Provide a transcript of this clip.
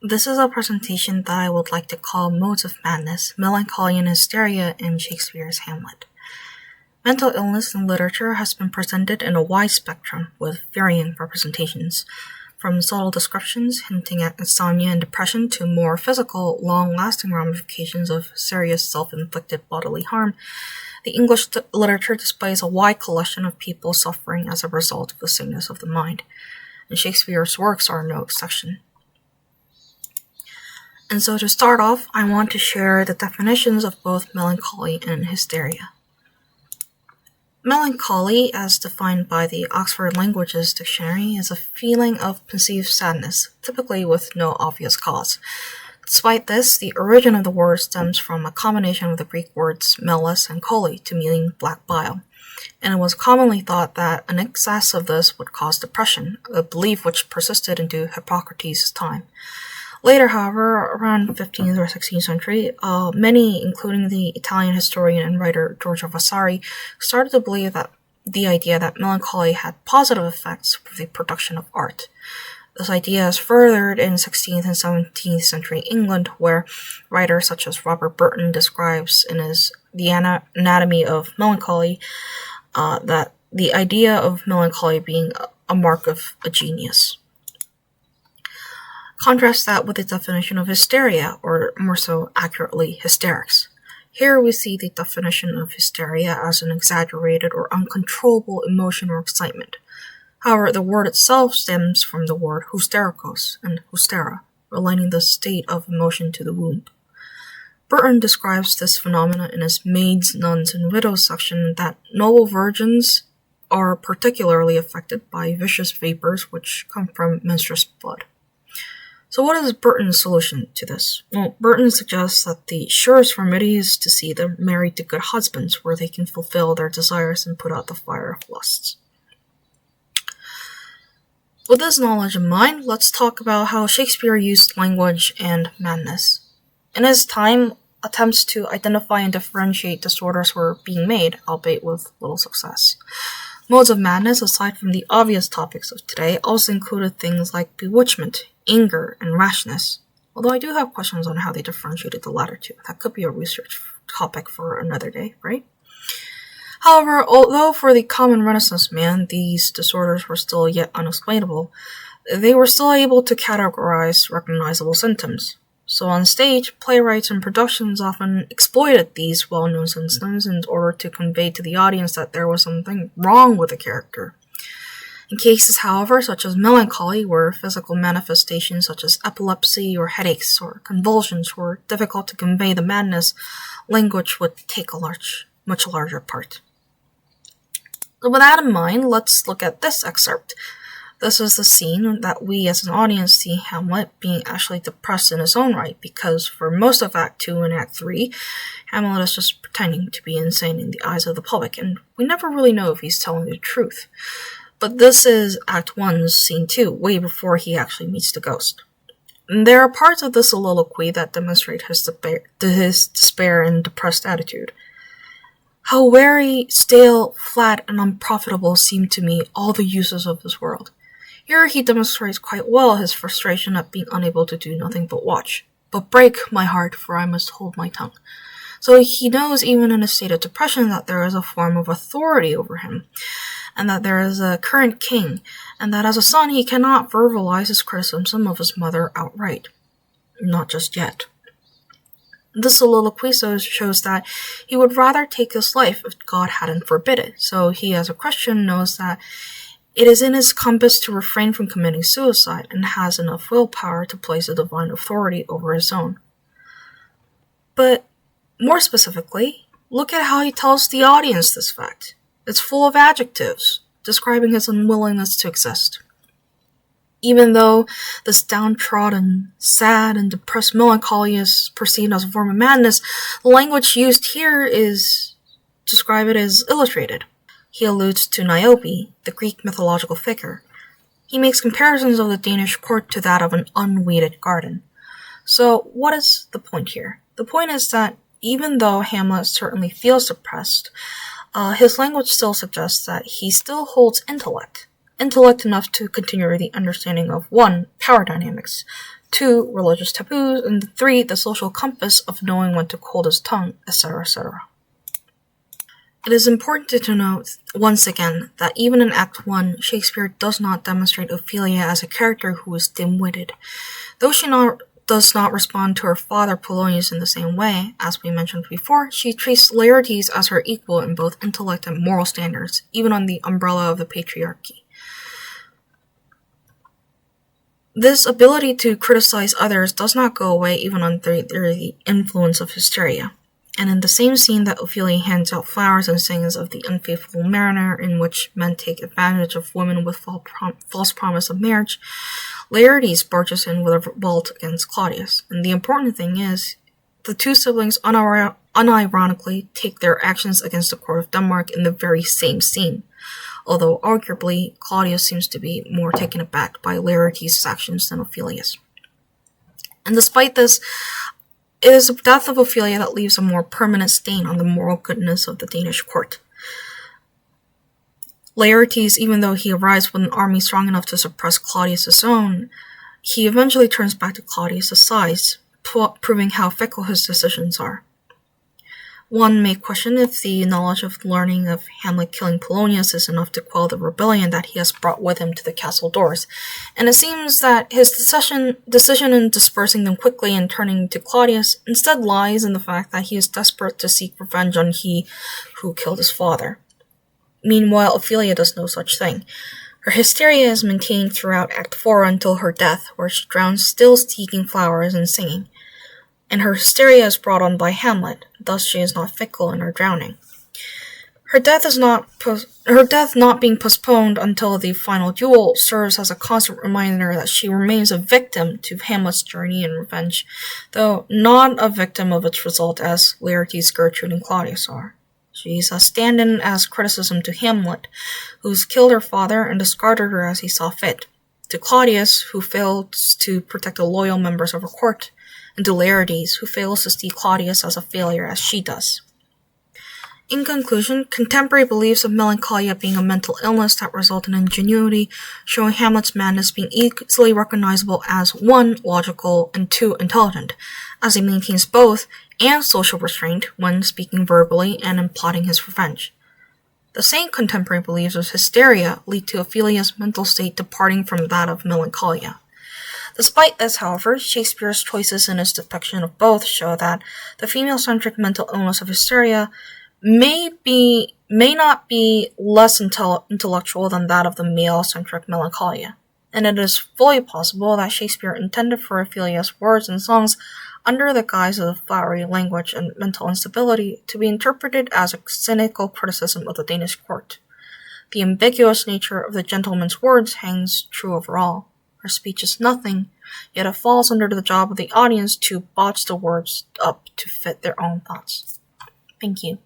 This is a presentation that I would like to call Modes of Madness, Melancholy and Hysteria in Shakespeare's Hamlet. Mental illness in literature has been presented in a wide spectrum with varying representations, from subtle descriptions hinting at insomnia and depression to more physical, long-lasting ramifications of serious self-inflicted bodily harm. The English literature displays a wide collection of people suffering as a result of the sickness of the mind, and Shakespeare's works are no exception. And so to start off, I want to share the definitions of both melancholy and hysteria. Melancholy, as defined by the Oxford Languages Dictionary, is a feeling of perceived sadness, typically with no obvious cause. Despite this, the origin of the word stems from a combination of the Greek words melas and chole to mean black bile, and it was commonly thought that an excess of this would cause depression, a belief which persisted into Hippocrates' time. Later, however, around 15th or 16th century, many, including the Italian historian and writer Giorgio Vasari, started to believe that the idea that melancholy had positive effects for the production of art. This idea is furthered in 16th and 17th century England, where writers such as Robert Burton describes in his The Anatomy of Melancholy that the idea of melancholy being a mark of a genius. Contrast that with the definition of hysteria, or more so accurately, hysterics. Here we see the definition of hysteria as an exaggerated or uncontrollable emotion or excitement. However, the word itself stems from the word hysterikos and hystera, relating the state of emotion to the womb. Burton describes this phenomenon in his Maids, Nuns, and Widows section that noble virgins are particularly affected by vicious vapors which come from menstruous blood. So what is Burton's solution to this? Well, Burton suggests that the surest remedy is to see them married to good husbands where they can fulfill their desires and put out the fire of lusts. With this knowledge in mind, let's talk about how Shakespeare used language and madness. In his time, attempts to identify and differentiate disorders were being made, albeit with little success. Modes of madness, aside from the obvious topics of today, also included things like bewitchment, anger, and rashness, although I do have questions on how they differentiated the latter two. That could be a research topic for another day, right? However, although for the common Renaissance man these disorders were still yet unexplainable, they were still able to categorize recognizable symptoms. So on stage, playwrights and productions often exploited these well-known symptoms in order to convey to the audience that there was something wrong with the character. In cases, however, such as melancholy, where physical manifestations such as epilepsy or headaches or convulsions were difficult to convey the madness, language would take a much larger part. So with that in mind, let's look at this excerpt. This is the scene that we as an audience see Hamlet being actually depressed in his own right, because for most of Act 2 and Act 3, Hamlet is just pretending to be insane in the eyes of the public, and we never really know if he's telling the truth. But this is Act 1's scene 2, way before he actually meets the ghost. And there are parts of the soliloquy that demonstrate his despair and depressed attitude. How weary, stale, flat, and unprofitable seem to me all the uses of this world. Here he demonstrates quite well his frustration at being unable to do nothing but watch. But break my heart, for I must hold my tongue. So he knows, even in a state of depression, that there is a form of authority over him, and that there is a current king, and that as a son he cannot verbalize his criticism of his mother outright. Not just yet. This soliloquy shows that he would rather take his life if God hadn't forbid it, so he as a Christian knows that it is in his compass to refrain from committing suicide and has enough willpower to place a divine authority over his own. But more specifically, look at how he tells the audience this fact. It's full of adjectives, describing his unwillingness to exist. Even though this downtrodden, sad, and depressed melancholy is perceived as a form of madness, the language used here is to describe it as illustrated. He alludes to Niobe, the Greek mythological figure. He makes comparisons of the Danish court to that of an unweeded garden. So what is the point here? The point is that even though Hamlet certainly feels depressed, his language still suggests that he still holds intellect. intellect enough to continue the understanding of 1. Power dynamics, 2. Religious taboos, and 3. The social compass of knowing when to hold his tongue, etc., etc. It is important to note, once again, that even in Act 1, Shakespeare does not demonstrate Ophelia as a character who is dim-witted. Though she does not respond to her father Polonius in the same way, as we mentioned before, she treats Laertes as her equal in both intellect and moral standards, even on the umbrella of the patriarchy. This ability to criticize others does not go away even under the influence of hysteria. And in the same scene that Ophelia hands out flowers and sings of the unfaithful mariner in which men take advantage of women with false promise of marriage, Laertes barges in with a revolt against Claudius. And the important thing is, the two siblings unironically take their actions against the court of Denmark in the very same scene, although arguably Claudius seems to be more taken aback by Laertes' actions than Ophelia's. And despite this, it is the death of Ophelia that leaves a more permanent stain on the moral goodness of the Danish court. Laertes, even though he arrives with an army strong enough to suppress Claudius' own, he eventually turns back to Claudius' side, proving how fickle his decisions are. One may question if the knowledge of learning of Hamlet killing Polonius is enough to quell the rebellion that he has brought with him to the castle doors, and it seems that his decision in dispersing them quickly and turning to Claudius instead lies in the fact that he is desperate to seek revenge on he who killed his father. Meanwhile, Ophelia does no such thing. Her hysteria is maintained throughout Act 4 until her death, where she drowns still seeking flowers and singing. And her hysteria is brought on by Hamlet, thus she is not fickle in her drowning. Her death not being postponed until the final duel serves as a constant reminder that she remains a victim to Hamlet's journey in revenge, though not a victim of its result as Laertes, Gertrude, and Claudius are. She's a stand-in as criticism to Hamlet, who's killed her father and discarded her as he saw fit, to Claudius, who fails to protect the loyal members of her court, and to Laertes, who fails to see Claudius as a failure as she does. In conclusion, contemporary beliefs of melancholia being a mental illness that result in ingenuity, showing Hamlet's madness being easily recognizable as 1. Logical, and 2. Intelligent, as he maintains both and social restraint when speaking verbally and in plotting his revenge. The same contemporary beliefs of hysteria lead to Ophelia's mental state departing from that of melancholia. Despite this, however, Shakespeare's choices in his depiction of both show that the female-centric mental illness of hysteria may not be less intellectual than that of the male-centric melancholia, and it is fully possible that Shakespeare intended for Ophelia's words and songs under the guise of flowery language and mental instability to be interpreted as a cynical criticism of the Danish court. The ambiguous nature of the gentleman's words hangs true overall. Her speech is nothing, yet it falls under the job of the audience to botch the words up to fit their own thoughts. Thank you.